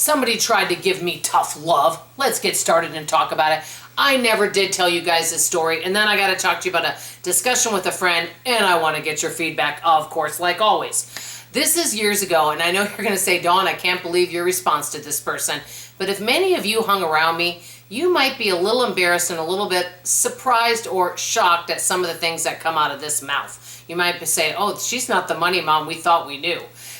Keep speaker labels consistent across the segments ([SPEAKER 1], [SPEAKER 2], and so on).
[SPEAKER 1] Somebody tried to give me tough love. Let's get started and talk about it. I never did tell you guys this story, and then I got to talk to you about a discussion with a friend, and I want to get your feedback, of course, like always. This is years ago, and I know you're going to say, Dawn, I can't believe your response to this person. But if many of you hung around me, you might be a little embarrassed and a little bit surprised or shocked at some of the things that come out of this mouth. You might say, oh, she's not the money mom we thought we knew.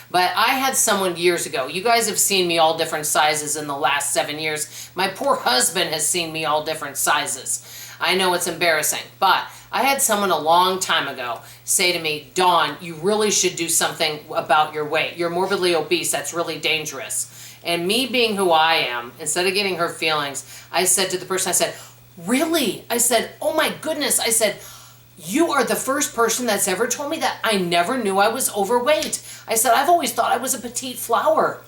[SPEAKER 1] But I had someone years ago. You guys have seen me all different sizes in the last 7 years. My poor husband has seen me all different sizes. I know it's embarrassing, but I had someone a long time ago say to me, Dawn, you really should do something about your weight. You're morbidly obese. That's really dangerous. And me being who I am, instead of getting hurt feelings, I said to the person, I said, really? I said, oh my goodness. I said, you are the first person that's ever told me that. I never knew I was overweight. I said, I've always thought I was a petite flower.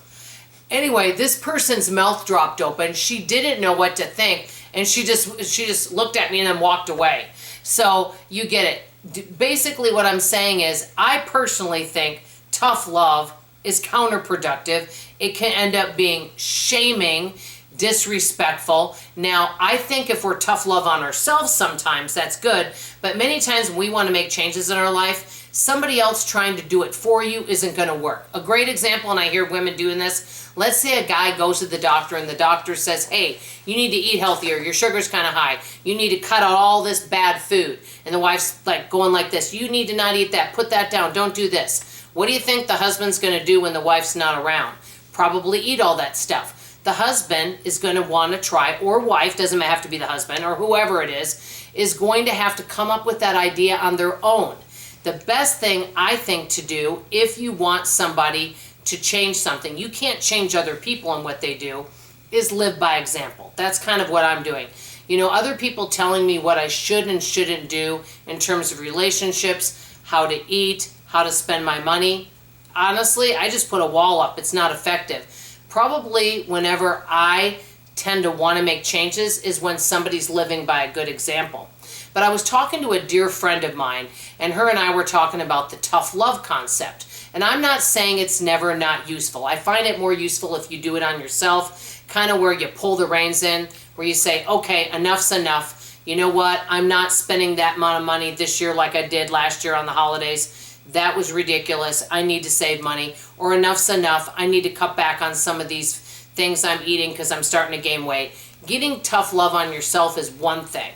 [SPEAKER 1] Anyway, this person's mouth dropped open. She didn't know what to think, and she just looked at me and then walked away. So you get it. Basically what I'm saying is, I personally think tough love is counterproductive. It can end up being shaming, disrespectful. Now, I think if we're tough love on ourselves sometimes, that's good. But many times when we want to make changes in our life, somebody else trying to do it for you isn't going to work. A great example, and I hear women doing this, let's say a guy goes to the doctor and the doctor says, hey, you need to eat healthier. Your sugar's kind of high. You need to cut out all this bad food. And the wife's like going like this. You need to not eat that. Put that down. Don't do this. What do you think the husband's going to do when the wife's not around? Probably eat all that stuff. The husband is going to want to try, or wife, doesn't have to be the husband, or whoever it is going to have to come up with that idea on their own. The best thing I think to do, if you want somebody to change something, you can't change other people and what they do, is live by example. That's kind of what I'm doing. You know, other people telling me what I should and shouldn't do in terms of relationships, how to eat, how to spend my money. Honestly, I just put a wall up. It's not effective. Probably whenever I tend to want to make changes is when somebody's living by a good example. But I was talking to a dear friend of mine, and her and I were talking about the tough love concept. And I'm not saying it's never not useful. I find it more useful if you do it on yourself, kind of where you pull the reins in, where you say, okay, enough's enough. You know what? I'm not spending that amount of money this year like I did last year on the holidays. That was ridiculous. I need to save money. Or enough's enough. I need to cut back on some of these things I'm eating because I'm starting to gain weight. Getting tough love on yourself is one thing.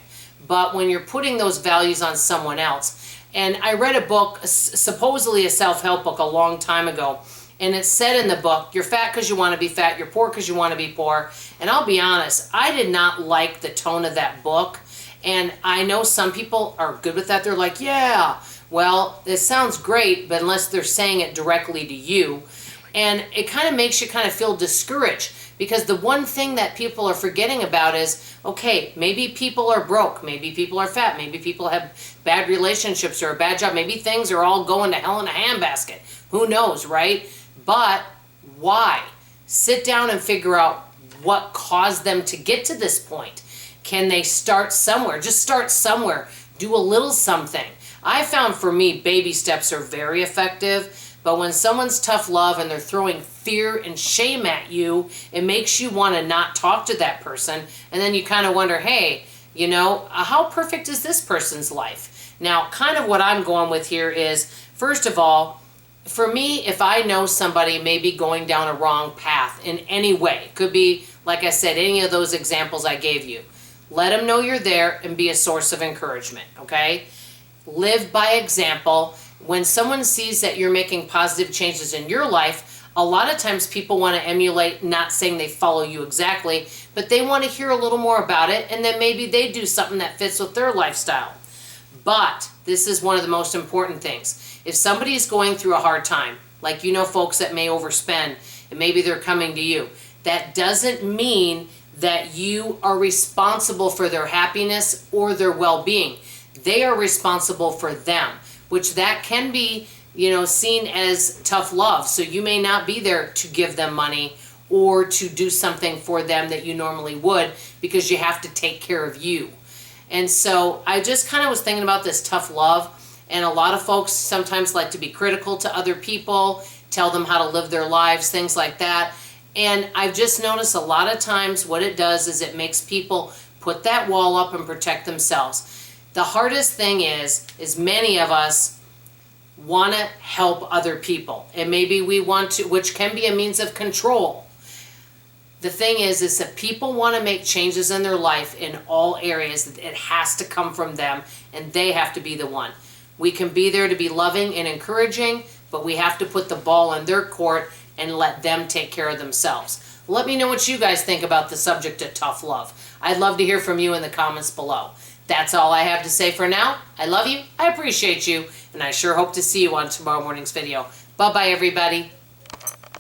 [SPEAKER 1] But when you're putting those values on someone else, and I read a book, supposedly a self-help book a long time ago, and it said in the book, you're fat because you want to be fat, you're poor because you want to be poor. And I'll be honest, I did not like the tone of that book. And I know some people are good with that. They're like, yeah, well, it sounds great, but unless they're saying it directly to you. And it kind of makes you kind of feel discouraged, because the one thing that people are forgetting about is, okay, maybe people are broke, maybe people are fat, maybe people have bad relationships or a bad job, maybe things are all going to hell in a handbasket. Who knows, right? But why? Sit down and figure out what caused them to get to this point. Can they start somewhere? Just start somewhere. Do a little something. I found for me, baby steps are very effective, but when someone's tough love and they're throwing fear and shame at you, it makes you want to not talk to that person, and then you kind of wonder, hey, you know, how perfect is this person's life? Now, kind of what I'm going with here is, first of all, for me, if I know somebody may be going down a wrong path in any way, it could be, like I said, any of those examples I gave you, let them know you're there and be a source of encouragement, okay? Live by example. When someone sees that you're making positive changes in your life, a lot of times people want to emulate, not saying they follow you exactly, but they want to hear a little more about it, and then maybe they do something that fits with their lifestyle. But this is one of the most important things. If somebody is going through a hard time, like you know folks that may overspend, and maybe they're coming to you, that doesn't mean that you are responsible for their happiness or their well-being. They are responsible for them, which that can be, you know, seen as tough love. So you may not be there to give them money or to do something for them that you normally would, because you have to take care of you. And so I just kind of was thinking about this tough love, and a lot of folks sometimes like to be critical to other people, tell them how to live their lives, things like that. And I've just noticed a lot of times what it does is it makes people put that wall up and protect themselves. The hardest thing is many of us want to help other people. And maybe we want to, which can be a means of control. The thing is that people want to make changes in their life in all areas. It has to come from them, and they have to be the one. We can be there to be loving and encouraging, but we have to put the ball in their court and let them take care of themselves. Let me know what you guys think about the subject of tough love. I'd love to hear from you in the comments below. That's all I have to say for now. I love you, I appreciate you, and I sure hope to see you on tomorrow morning's video. Bye-bye, everybody.